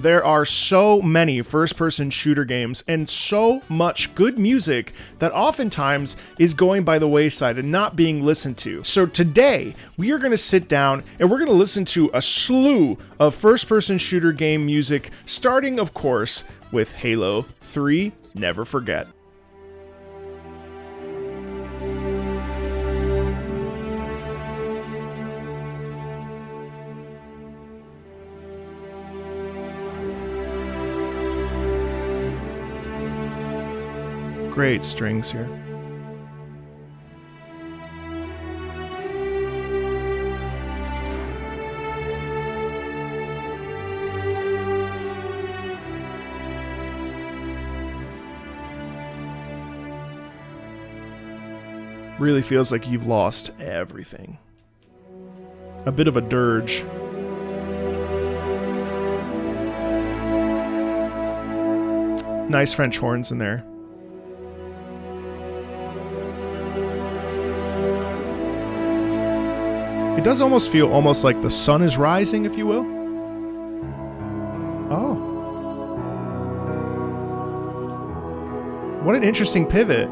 There are so many first-person shooter games and so much good music that oftentimes is going by the wayside and not being listened to. So today, we are going to sit down and we're going to listen to a slew of first-person shooter game music, starting, of course, with Halo 3 Never Forget. Great strings here. Really feels like you've lost everything. A bit of a dirge. Nice French horns in there. It does almost feel like the sun is rising, if you will. Oh. What an interesting pivot.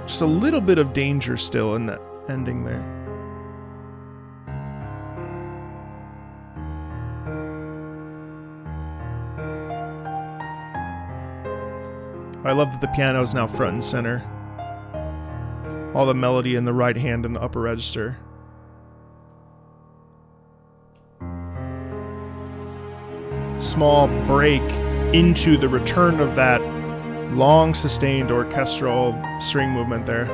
Just a little bit of danger still in that ending there. I love that the piano is now front and center. All the melody in the right hand and the upper register. Small break into the return of that long sustained orchestral string movement there.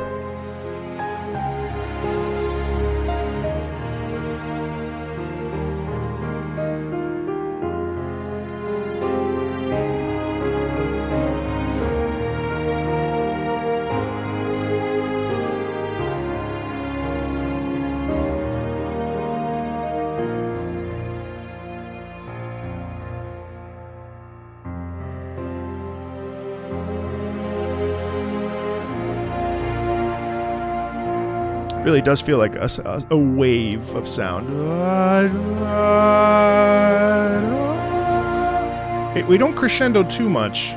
Really does feel like a wave of sound. We don't crescendo too much.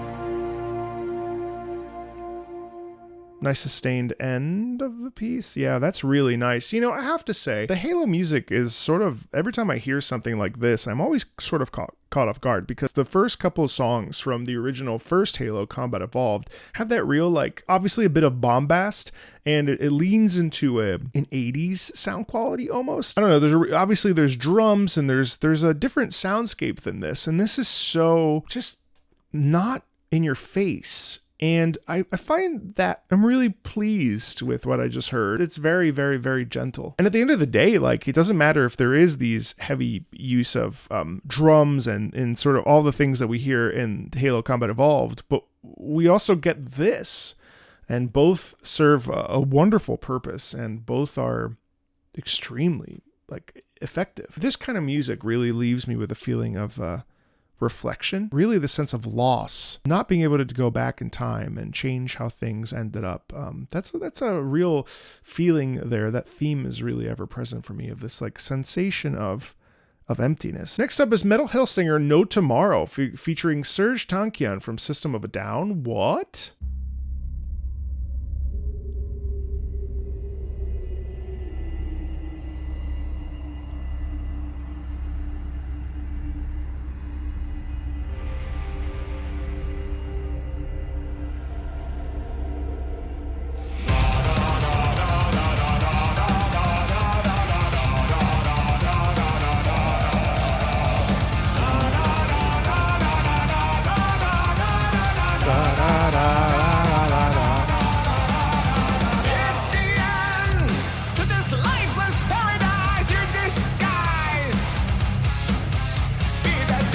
Nice sustained end of the piece. Yeah, that's really nice. You know, I have to say, the Halo music is sort of, every time I hear something like this, I'm always sort of caught off guard, because the first couple of songs from the original first Halo, Combat Evolved, have that real, like, obviously a bit of bombast, and it leans into an 80s sound quality almost. I don't know, obviously there's drums, and there's a different soundscape than this, and this is so just not in your face. And I find that I'm really pleased with what I just heard. It's very, very, very gentle. And at the end of the day, like, it doesn't matter if there is these heavy use of drums and sort of all the things that we hear in Halo Combat Evolved, but we also get this. And both serve a wonderful purpose, and both are extremely, like, effective. This kind of music really leaves me with a feeling of reflection, really the sense of loss, not being able to go back in time and change how things ended up. That's a real feeling there. That theme is really ever present for me, of this like sensation of emptiness. Next up is Metal Hellsinger No Tomorrow, featuring Serge Tankian from System of a Down. What?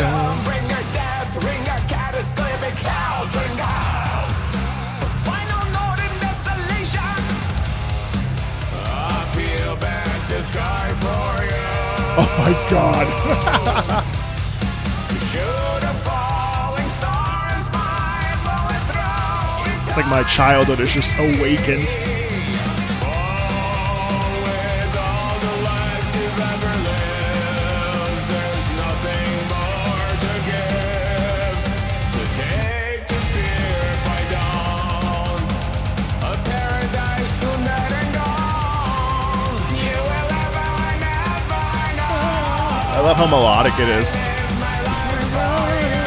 dun. Bring your death, ring a catastrophic Hellsinger. Final note in desolation. I peel back the sky for you. Oh my god. Shoot a falling star as my bullet through. It's like my childhood is just awakened. With all the lives you've ever lived, there's nothing more to give. To take the fear by dawn, a paradise to net and gone. You will never know. I love how melodic it is. Live my life for you.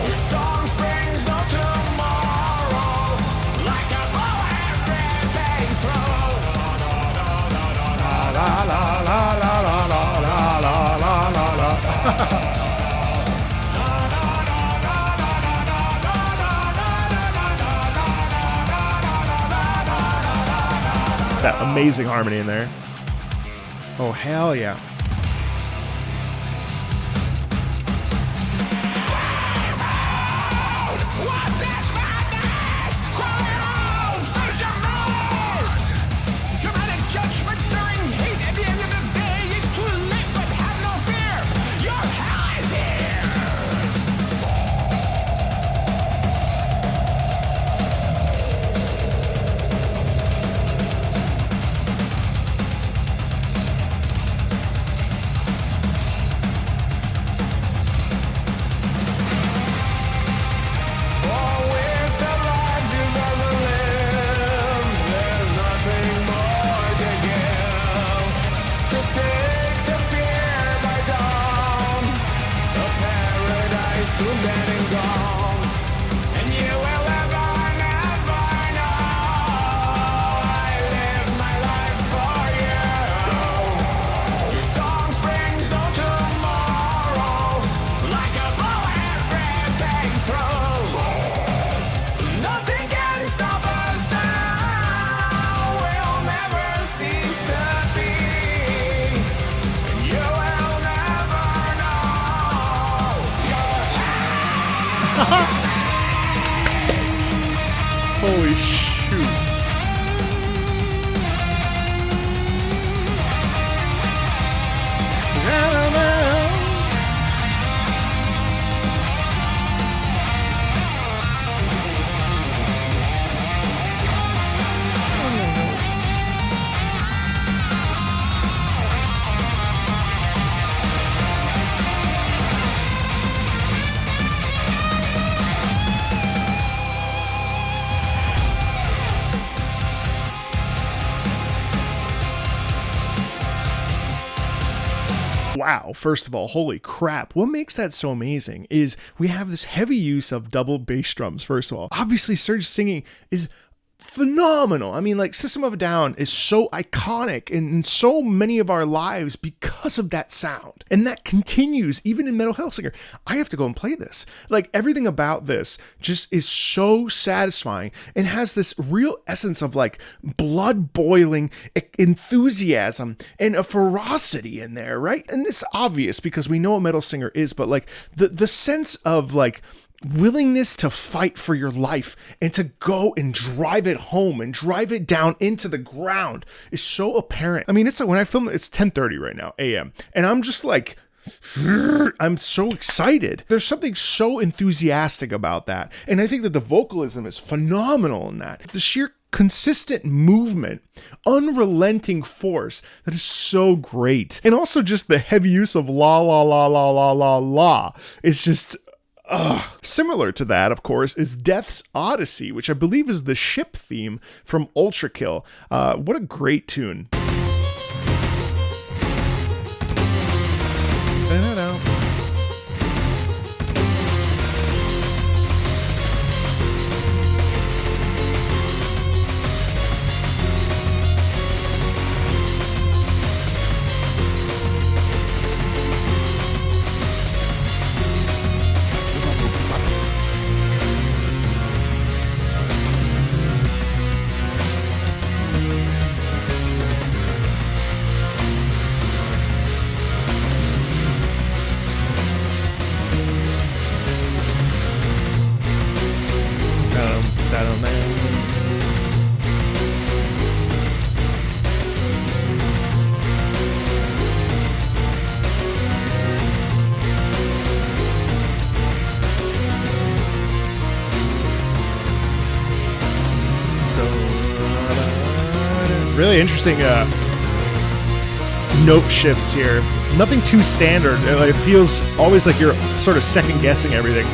Your song springs no tomorrow, like a bullet ripping through. La la la la la la la la la la la. That amazing harmony in there. Oh hell yeah. What's this madness? Crows, there's your moose. You're at a judgment stirring hate. At the end of the day, it's too late, but have no fear. Your hell is here. For with the lives you've ever lived, there's nothing more to give. To take the fear by dawn, a paradise soon dead and gone. And you will never know. I live my life for you. Your song springs on tomorrow, like a bullet ripping through. Nothing can stop us now. We'll never cease to be. You will never know. Holy shoot. Wow, first of all, holy crap. What makes that so amazing is we have this heavy use of double bass drums, first of all. Obviously, Serge's singing is phenomenal. I mean, like, System of a Down is so iconic in so many of our lives because of that sound. And that continues even in Metal Hellsinger. I have to go and play this. Like, everything about this just is so satisfying and has this real essence of like blood boiling enthusiasm and a ferocity in there, right? And it's obvious because we know what Metal Singer is, but like the sense of like willingness to fight for your life and to go and drive it home and drive it down into the ground is so apparent. I mean, it's like when I film it's 10:30 right now a.m. and I'm just like, I'm so excited. There's something so enthusiastic about that. And I think that the vocalism is phenomenal in that. The sheer consistent movement, unrelenting force that is so great. And also just the heavy use of la la la la la la la. It's just similar to that, of course, is Death's Odyssey, which I believe is the ship theme from Ultrakill. What a great tune. Really interesting note shifts here. Nothing too standard. It feels always like you're sort of second guessing everything.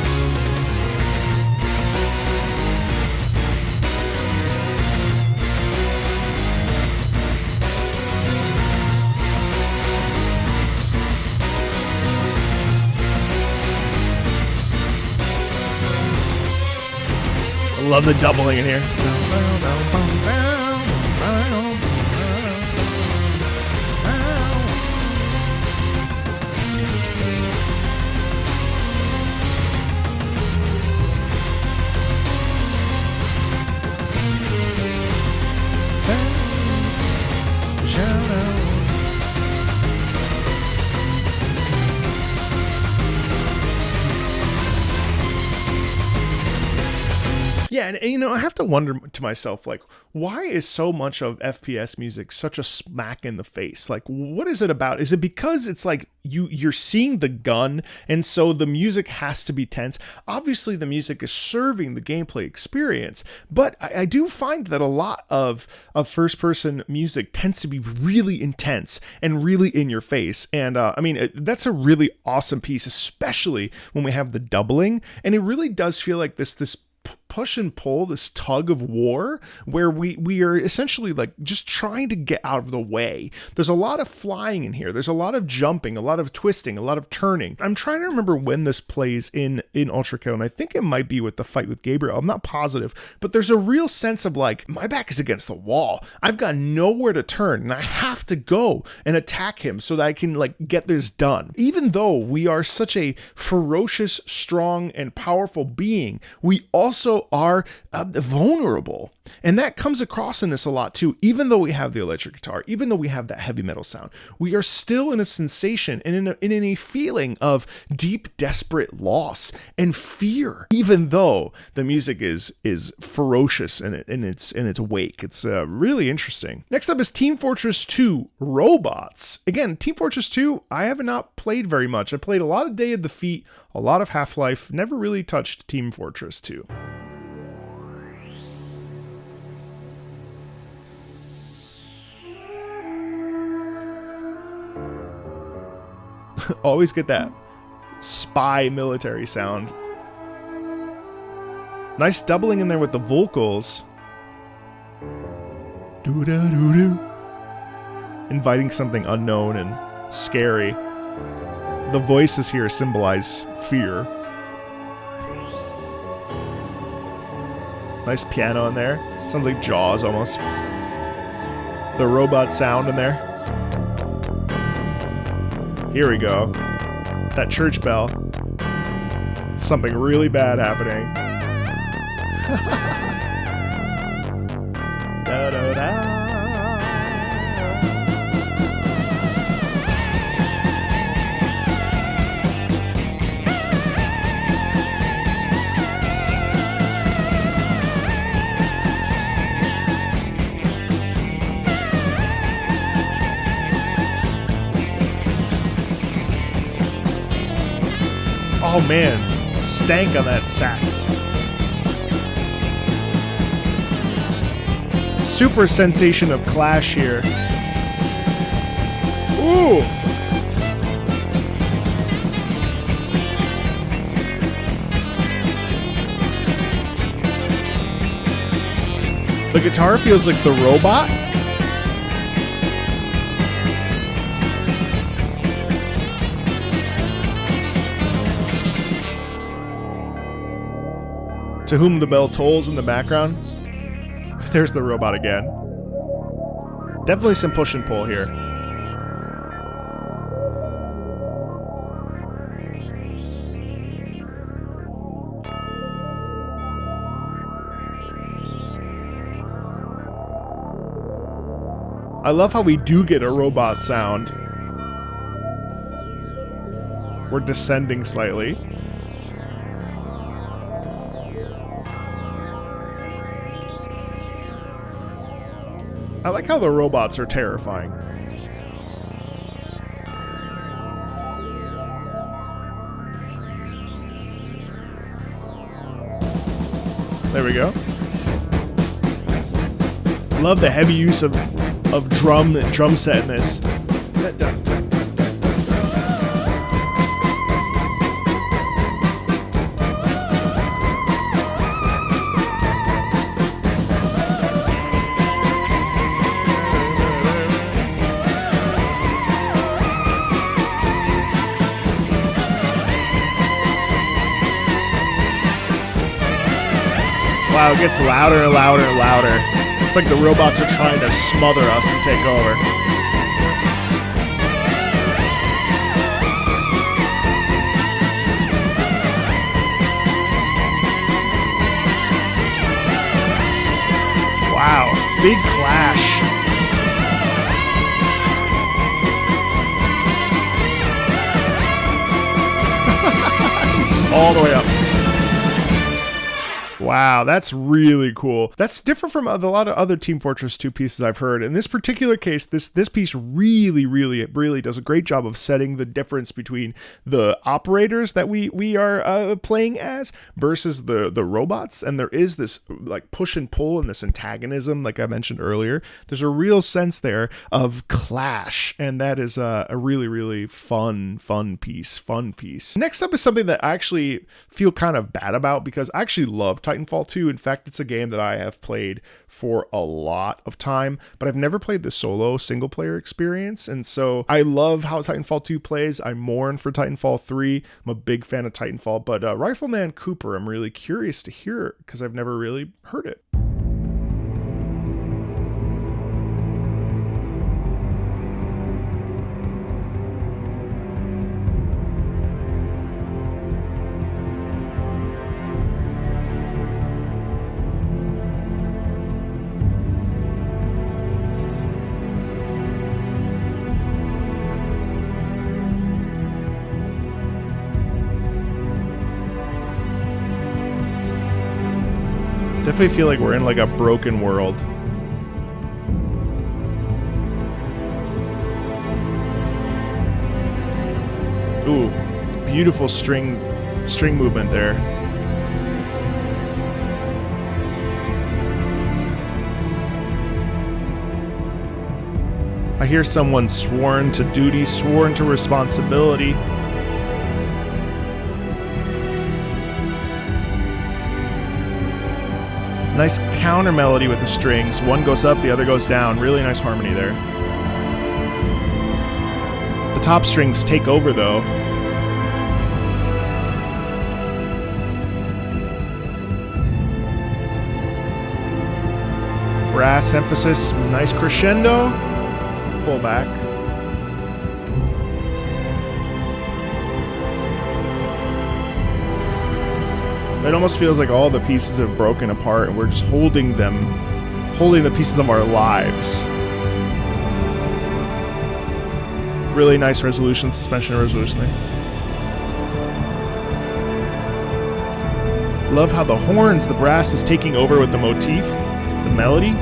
I love the doubling in here. Yeah, and you know, I have to wonder to myself, like, why is so much of FPS music such a smack in the face? Like, what is it about? Is it because it's like you're seeing the gun, and so the music has to be tense? Obviously, the music is serving the gameplay experience, but I do find that a lot of first-person music tends to be really intense and really in your face. And I mean, that's a really awesome piece, especially when we have the doubling, and it really does feel like this push and pull, this tug of war, where we are essentially like just trying to get out of the way. There's a lot of flying in here. There's a lot of jumping, a lot of twisting, a lot of turning. I'm trying to remember when this plays in Ultrakill, and I think it might be with the fight with Gabriel. I'm not positive, but there's a real sense of like, my back is against the wall. I've got nowhere to turn, and I have to go and attack him so that I can like get this done. Even though we are such a ferocious, strong, and powerful being, we also are vulnerable, and that comes across in this a lot too. Even though we have the electric guitar, even though we have that heavy metal sound, we are still in a sensation and in a feeling of deep, desperate loss and fear, even though the music is ferocious in its wake. It's really interesting. Next up is Team Fortress 2 Robots. Again, Team Fortress 2 I have not played very much. I played a lot of Day of Defeat, a lot of Half-Life, never really touched Team Fortress 2. Always get that spy military sound. Nice doubling in there with the vocals. Doo-da-doo-doo. Inviting something unknown and scary. The voices here symbolize fear. Nice piano in there. Sounds like Jaws almost. The robot sound in there. Here we go. That church bell. Something really bad happening. Da, da, da. Oh man, stank on that sax. Super sensation of clash here. Ooh! The guitar feels like the robot. To whom the bell tolls in the background. There's the robot again. Definitely some push and pull here. I love how we do get a robot sound. We're descending slightly. I like how the robots are terrifying. There we go. Love the heavy use of of drum set in this. Wow, it gets louder and louder and louder. It's like the robots are trying to smother us and take over. Wow, big clash. All the way up. Wow, that's really cool. That's different from a lot of other Team Fortress 2 pieces I've heard. In this particular case, this piece really does a great job of setting the difference between the operators that we are playing as versus the robots. And there is this like push and pull and this antagonism, like I mentioned earlier. There's a real sense there of clash, and that is a really fun piece. Next up is something that I actually feel kind of bad about because I actually love Titanfall 2. In fact, it's a game that I have played for a lot of time, but I've never played the solo single player experience. And so I love how Titanfall 2 plays. I mourn for Titanfall 3. I'm a big fan of Titanfall, but Rifleman Cooper, I'm really curious to hear because I've never really heard it. Definitely feel like we're in like a broken world. Ooh, beautiful string movement there. I hear someone sworn to duty, sworn to responsibility. Nice counter melody with the strings. One goes up, the other goes down. Really nice harmony there. The top strings take over though. Brass emphasis, nice crescendo. Pull back. It almost feels like all the pieces have broken apart and we're just holding the pieces of our lives. Really nice resolution, suspension resolution there. Love how the horns, the brass is taking over with the motif, the melody.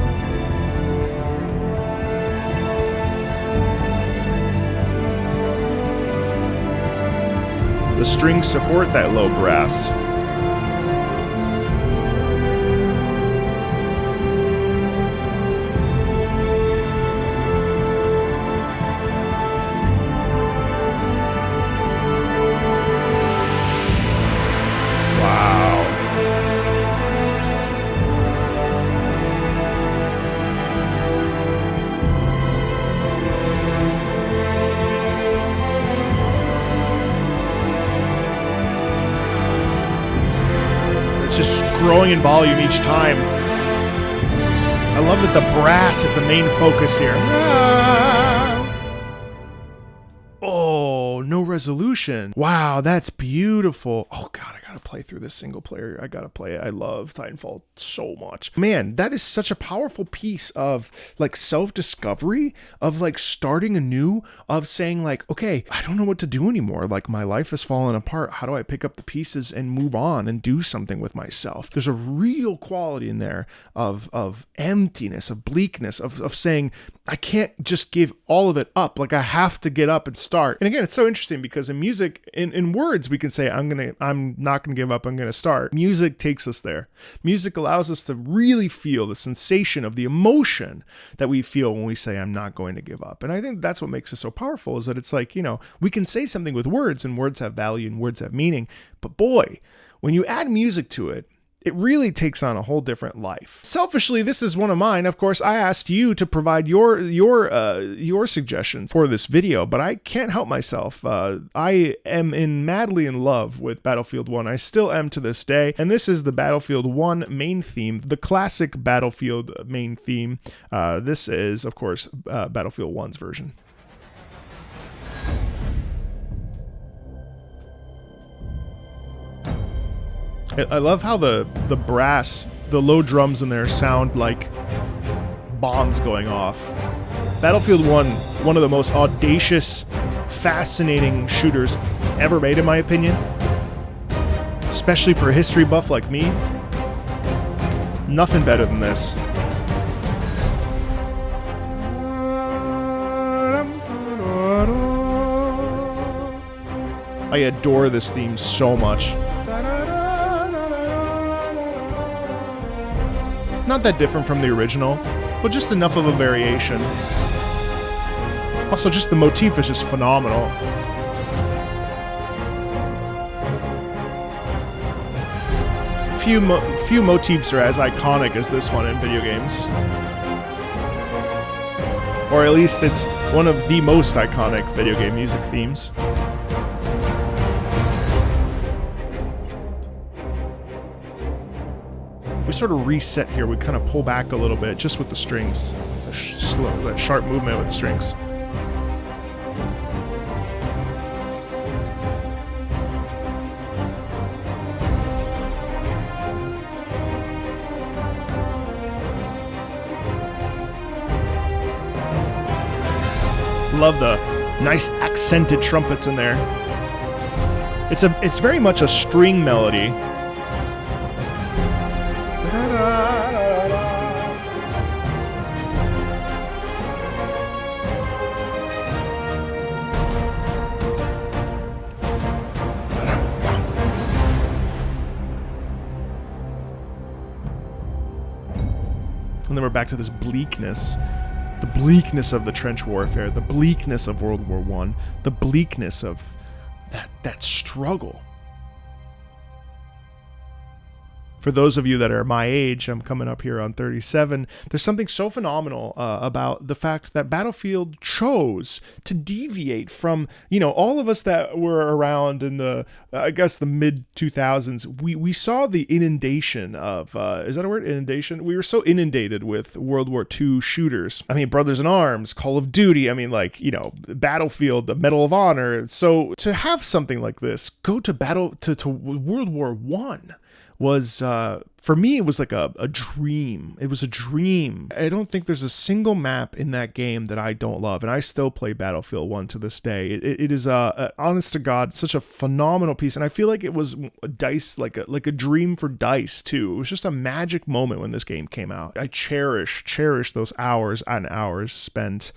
The strings support that low brass. Growing in volume each time. I love that the brass is the main focus here. Oh, no resolution. Wow, that's beautiful. Oh God, I gotta play through this single player. I gotta play it. I love Titanfall so much. Man, that is such a powerful piece of like self-discovery, of like starting anew, of saying like, okay, I don't know what to do anymore. Like my life has fallen apart. How do I pick up the pieces and move on and do something with myself? There's a real quality in there of emptiness, of bleakness, of saying, I can't just give all of it up. Like I have to get up and start. And again, it's so interesting because in music, in words, we can say, I'm not gonna give up, I'm gonna start. Music takes us there. Music allows us to really feel the sensation of the emotion that we feel when we say, I'm not going to give up. And I think that's what makes it so powerful, is that it's like, we can say something with words, and words have value and words have meaning. But boy, when you add music to it, it really takes on a whole different life. Selfishly, this is one of mine. Of course, I asked you to provide your suggestions for this video, but I can't help myself. I am madly in love with Battlefield 1. I still am to this day, and this is the Battlefield 1 main theme, the classic Battlefield main theme. This is, of course, Battlefield 1's version. I love how the brass, the low drums in there sound like bombs going off. Battlefield 1, one of the most audacious, fascinating shooters ever made, in my opinion. Especially for a history buff like me. Nothing better than this. I adore this theme so much. Not that different from the original, but just enough of a variation. Also, just the motif is just phenomenal. Few motifs are as iconic as this one in video games. Or at least it's one of the most iconic video game music themes. We sort of reset here. We kind of pull back a little bit just with the strings. That sharp movement with the strings. Love the nice accented trumpets in there. It's very much a string melody. And then we're back to this bleakness. The bleakness of the trench warfare, the bleakness of World War I, the bleakness of that struggle. For those of you that are my age, I'm coming up here on 37, there's something so phenomenal about the fact that Battlefield chose to deviate from, all of us that were around in the mid-2000s. We saw the inundation of, is that a word? Inundation? We were so inundated with World War II shooters. I mean, Brothers in Arms, Call of Duty, Battlefield, the Medal of Honor. So to have something like this go to World War I, was, for me, it was like a dream. It was a dream. I don't think there's a single map in that game that I don't love, and I still play Battlefield 1 to this day. It is, honest to God, such a phenomenal piece, and I feel like it was DICE, like a dream for DICE, too. It was just a magic moment when this game came out. I cherish those hours and hours spent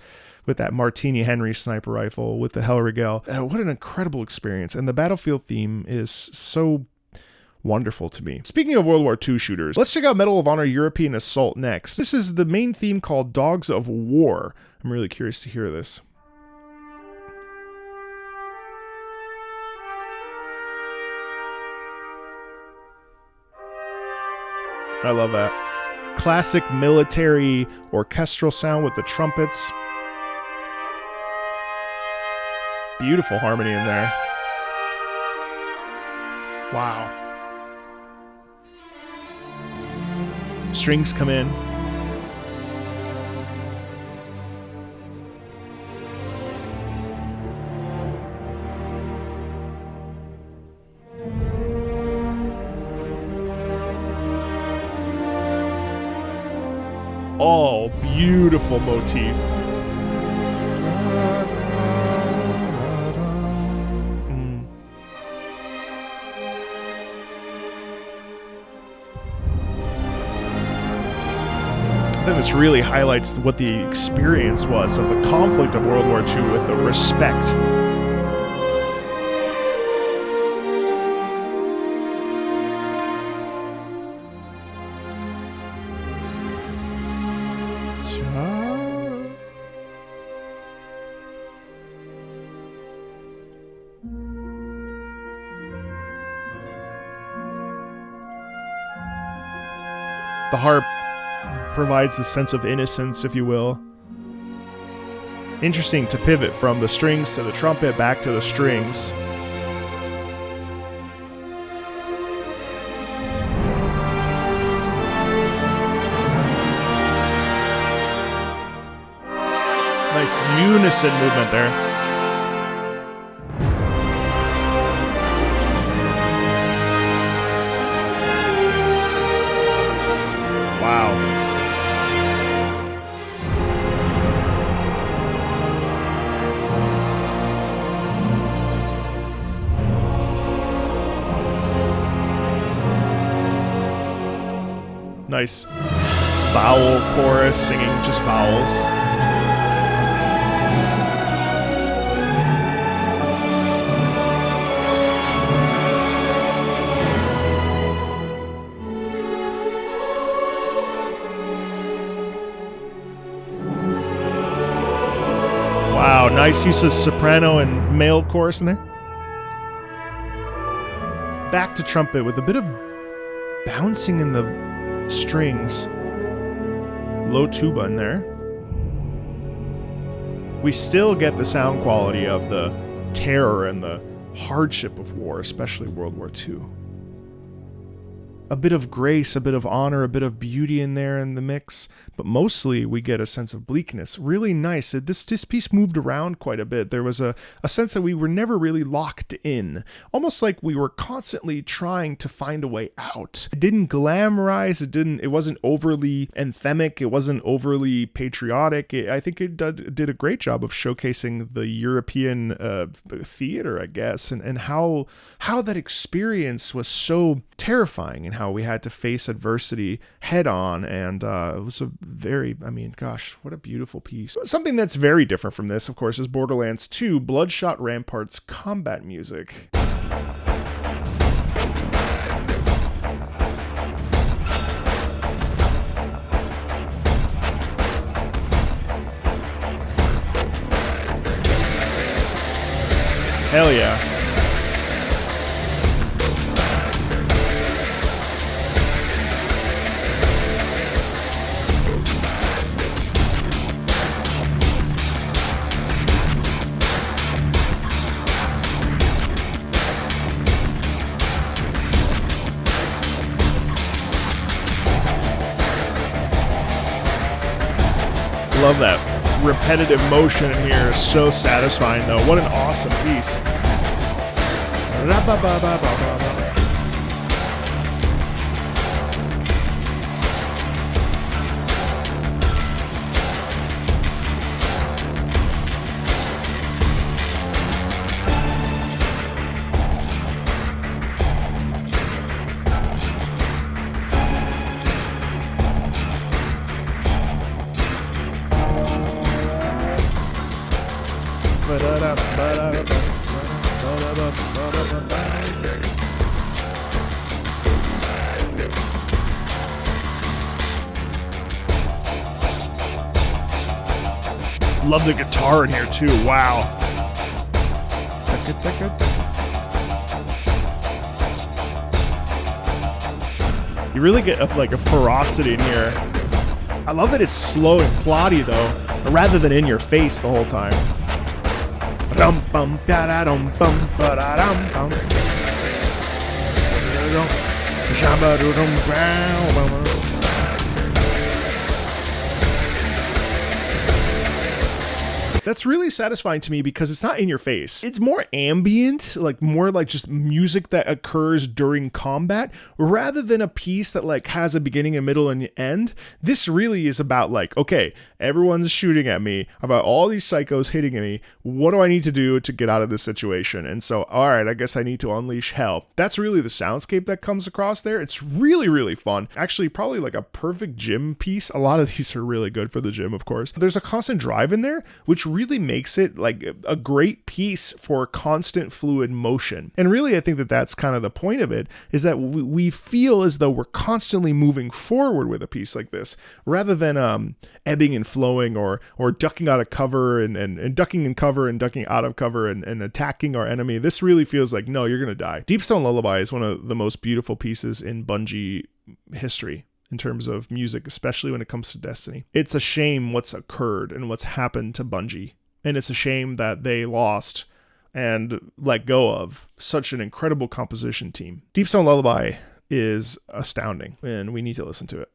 with that Martini Henry sniper rifle, with the Helgen. What an incredible experience, and the Battlefield theme is so wonderful to me. Speaking of World War II shooters, let's check out Medal of Honor European Assault next. This is the main theme called Dogs of War. I'm really curious to hear this. I love that. Classic military orchestral sound with the trumpets. Beautiful harmony in there. Wow. Strings come in. Oh, beautiful motif. I think this really highlights what the experience was of the conflict of World War II with the respect. The harp provides a sense of innocence, if you will. Interesting to pivot from the strings to the trumpet back to the strings. Nice unison movement there. Wow. Nice vowel chorus, singing just vowels. Wow, nice use of soprano and male chorus in there. Back to trumpet with a bit of bouncing in the strings. Low tuba in there. We still get the sound quality of the terror and the hardship of war, especially World War II. A bit of grace, a bit of honor, a bit of beauty in there in the mix, but mostly we get a sense of bleakness. Really nice. This piece moved around quite a bit. There was a sense that we were never really locked in, almost like we were constantly trying to find a way out. It didn't glamorize, it wasn't overly anthemic, it wasn't overly patriotic. I think it did a great job of showcasing the European theater, I guess, and how that experience was so terrifying and how we had to face adversity head on. And it was a very, gosh, what a beautiful piece. Something that's very different from this, of course, is Borderlands 2 Bloodshot Ramparts combat music. Hell yeah. Love that repetitive motion in here. Is so satisfying though. What an awesome piece. Love the guitar in here too. Wow. You really get a ferocity in here. I love that it's slow and plotty though, rather than in your face the whole time. That's really satisfying to me because it's not in your face. It's more ambient, more like just music that occurs during combat rather than a piece that has a beginning, a middle, and an end. This really is about okay, everyone's shooting at me, about all these psychos hitting me. What do I need to do to get out of this situation? And so, all right, I guess I need to unleash hell. That's really the soundscape that comes across there. It's really, really fun. Actually, probably a perfect gym piece. A lot of these are really good for the gym, of course. There's a constant drive in there, which really makes it a great piece for constant fluid motion. And really, I think that that's kind of the point of it, is that we feel as though we're constantly moving forward with a piece like this, rather than ebbing and flowing or ducking out of cover and ducking in cover and ducking out of cover and attacking our enemy. This really feels no, you're gonna die. Deep Stone Lullaby is one of the most beautiful pieces in Bungie history, in terms of music, especially when it comes to Destiny. It's a shame what's occurred and what's happened to Bungie. And it's a shame that they lost and let go of such an incredible composition team. Deepstone Lullaby is astounding, and we need to listen to it.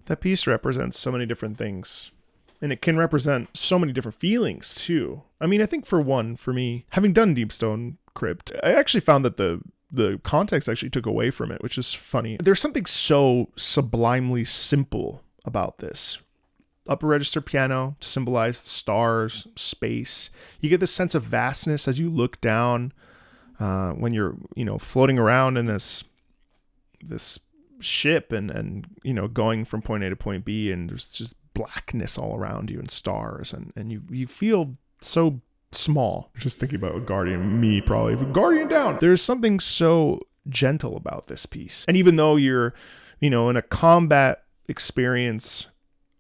That piece represents so many different things. And it can represent so many different feelings, too. I mean, I think for me, having done Deepstone Crypt, I actually found that the context actually took away from it, which is funny. There's something so sublimely simple about this. Upper register piano to symbolize stars, space. You get this sense of vastness as you look down when you're, floating around in this ship and going from point A to point B, and there's just blackness all around you and stars, and you feel so small. Just thinking about Guardian, me probably. Guardian down! There's something so gentle about this piece. And even though you're, in a combat experience,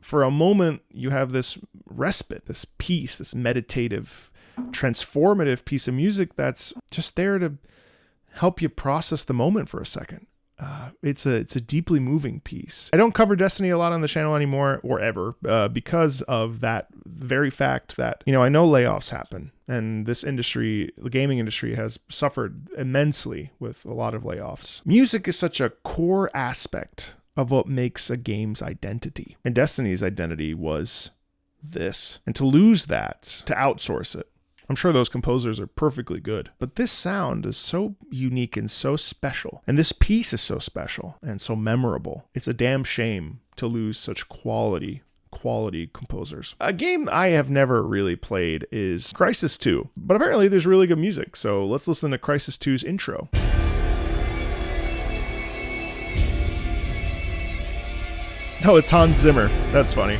for a moment you have this respite, this peace, this meditative, transformative piece of music that's just there to help you process the moment for a second. It's a deeply moving piece. I don't cover Destiny a lot on the channel anymore, or ever, because of that very fact that, I know layoffs happen, and this industry, the gaming industry, has suffered immensely with a lot of layoffs. Music is such a core aspect of what makes a game's identity. And Destiny's identity was this. And to lose that, to outsource it, I'm sure those composers are perfectly good. But this sound is so unique and so special. And this piece is so special and so memorable. It's a damn shame to lose such quality composers. A game I have never really played is Crysis 2, but apparently there's really good music, so let's listen to Crysis 2's intro. Oh, it's Hans Zimmer. That's funny.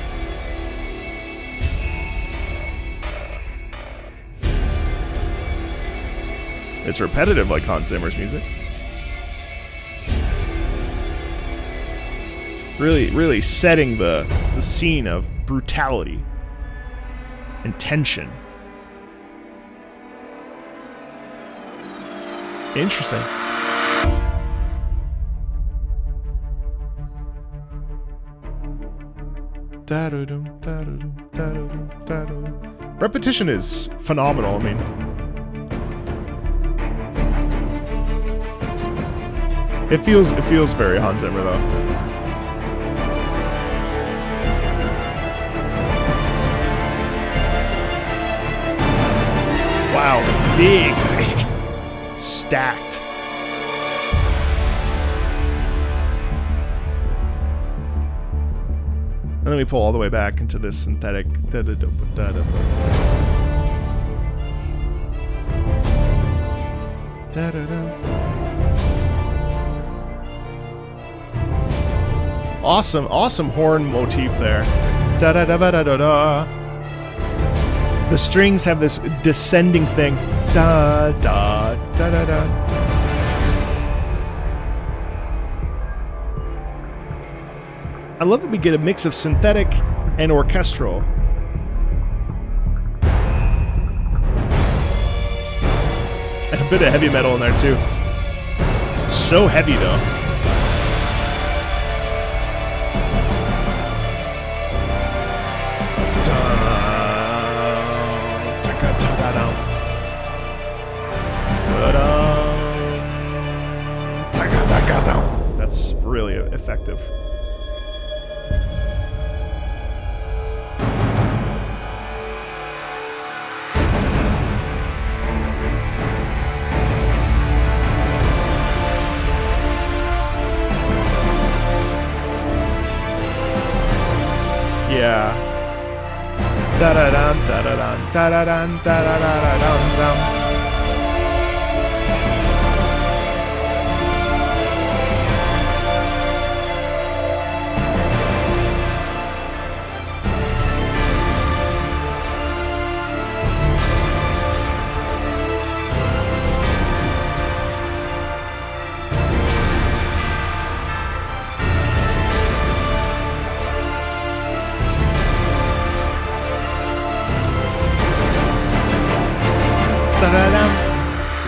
It's repetitive like Hans Zimmer's music. Really setting the scene of brutality and tension. Interesting. Repetition is phenomenal. I mean, it feels very Hans Zimmer though. Wow, big, stacked. And then we pull all the way back into this synthetic. Awesome horn motif there. Da da da da da da. The strings have this descending thing. Da da da da da. I love that we get a mix of synthetic and orchestral. And a bit of heavy metal in there too. So heavy though. That's really effective. Yeah. Da da da da da da da da da da da da da.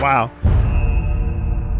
Wow.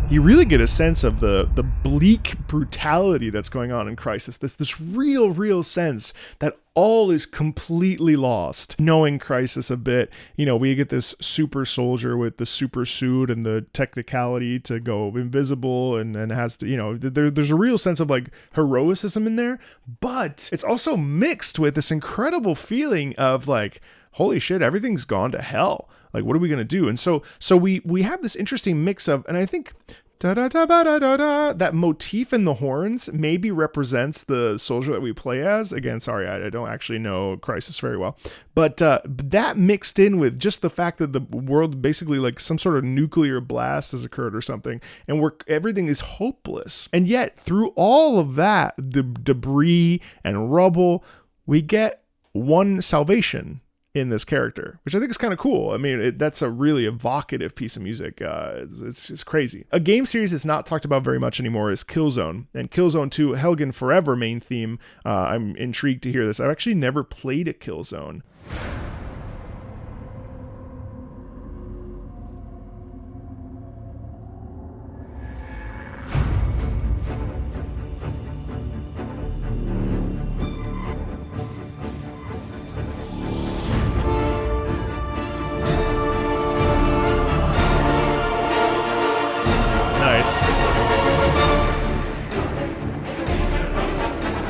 You really get a sense of the bleak brutality that's going on in Crysis. This real sense that all is completely lost. Knowing Crysis a bit, you know, we get this super soldier with the super suit and the technicality to go invisible and has to, you know, there's a real sense of like heroicism in there, but it's also mixed with this incredible feeling of like, holy shit, everything's gone to hell. Like, what are we going to do? And so we have this interesting mix of, and I think that motif in the horns maybe represents the soldier that we play as. Again, sorry, I don't actually know Crysis very well. But that mixed in with just the fact that the world basically like some sort of nuclear blast has occurred or something, and everything is hopeless. And yet, through all of that, the debris and rubble, we get one salvation in this character, which I think is kind of cool. I mean, that's a really evocative piece of music. It's crazy. A game series that's not talked about very much anymore is Killzone, and Killzone 2 Helgen Forever main theme. I'm intrigued to hear this. I've actually never played a Killzone.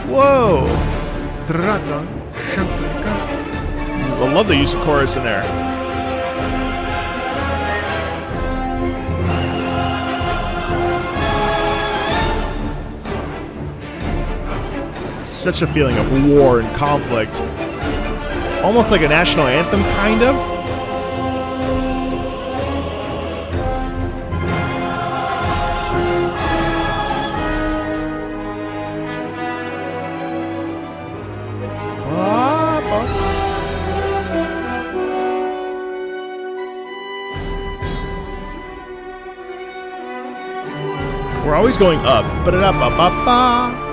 Whoa! I love the use of chorus in there. such a feeling of war and conflict. Almost like a national anthem, kind of. We're always going up. Ba-da-da-ba-ba-ba.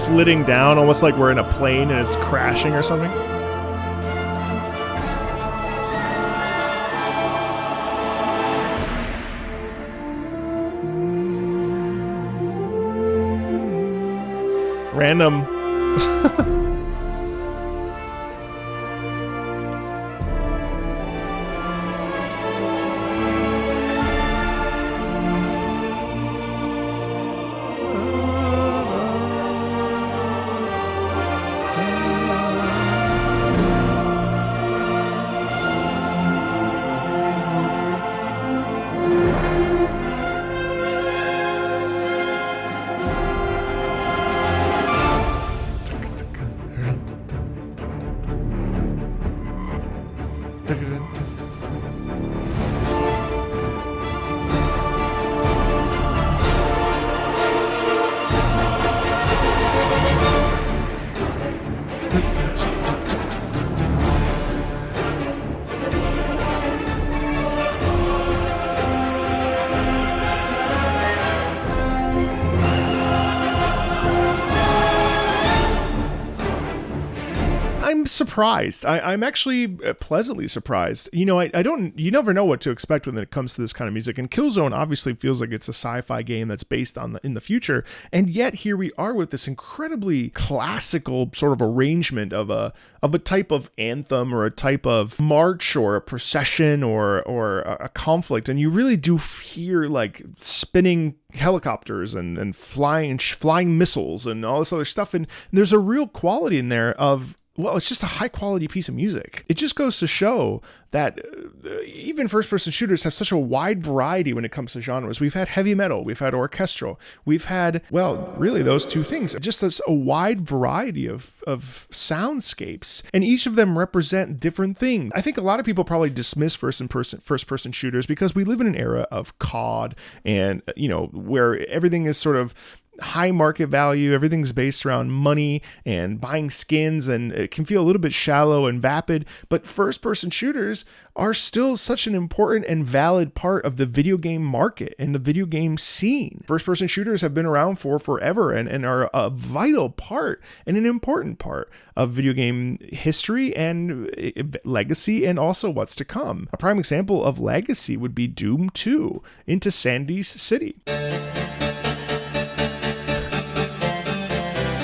Flitting down, almost like we're in a plane and it's crashing or something. Random. I'm surprised. I'm actually pleasantly surprised. You know, you never know what to expect when it comes to this kind of music. And Killzone obviously feels like it's a sci-fi game that's based on in the future. And yet here we are with this incredibly classical sort of arrangement of a type of anthem or a type of march or a procession or a conflict. And you really do hear like spinning helicopters and flying missiles and all this other stuff. And there's a real quality in there of, well, it's just a high quality piece of music. It just goes to show that even first-person shooters have such a wide variety when it comes to genres. We've had heavy metal, we've had orchestral, we've had, well, really those two things. Just a wide variety of soundscapes, and each of them represent different things. I think a lot of people probably dismiss first-person shooters because we live in an era of COD and, you know, where everything is sort of high market value, everything's based around money and buying skins, and it can feel a little bit shallow and vapid, but first-person shooters are still such an important and valid part of the video game market and the video game scene. First-person shooters have been around for forever and are a vital part and an important part of video game history and legacy and also what's to come. A prime example of legacy would be Doom 2, Into Sandy's City.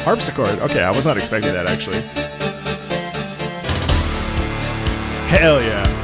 Harpsichord. Okay, I was not expecting that, actually. Hell yeah.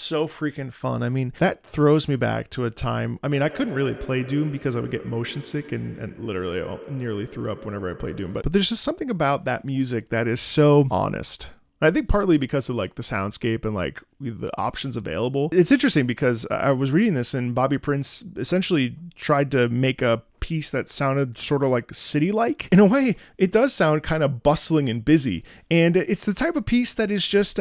so freaking fun. I mean, that throws me back to a time. I mean, I couldn't really play Doom because I would get motion sick and literally I nearly threw up whenever I played Doom. But there's just something about that music that is so honest. I think partly because of like the soundscape and like the options available. It's interesting because I was reading this and Bobby Prince essentially tried to make a piece that sounded sort of like city-like. In a way, it does sound kind of bustling and busy. And it's the type of piece that is just,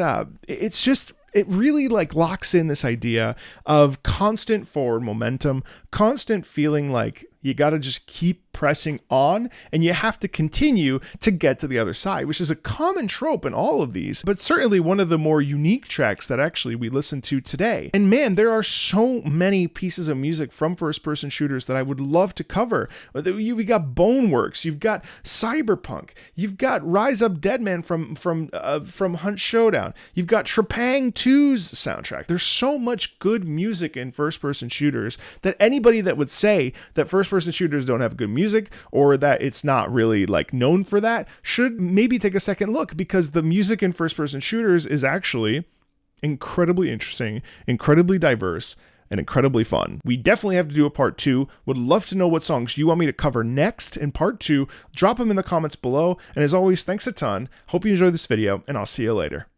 it really like locks in this idea of constant forward momentum, constant feeling like you got to just keep pressing on and you have to continue to get to the other side, which is a common trope in all of these, but certainly one of the more unique tracks that actually we listen to today. And man, there are so many pieces of music from first-person shooters that I would love to cover. We got Boneworks, you've got Cyberpunk, you've got Rise Up Deadman from Hunt Showdown, you've got Trepang 2's soundtrack. There's so much good music in first-person shooters that anybody that would say that first-person shooters don't have good music or that it's not really like known for that should maybe take a second look, because the music in first-person shooters is actually incredibly interesting, incredibly diverse, and incredibly fun. We definitely have to do a part 2. Would love to know what songs you want me to cover next in part 2. Drop them in the comments below. And as always, thanks a ton. Hope you enjoyed this video, and I'll see you later.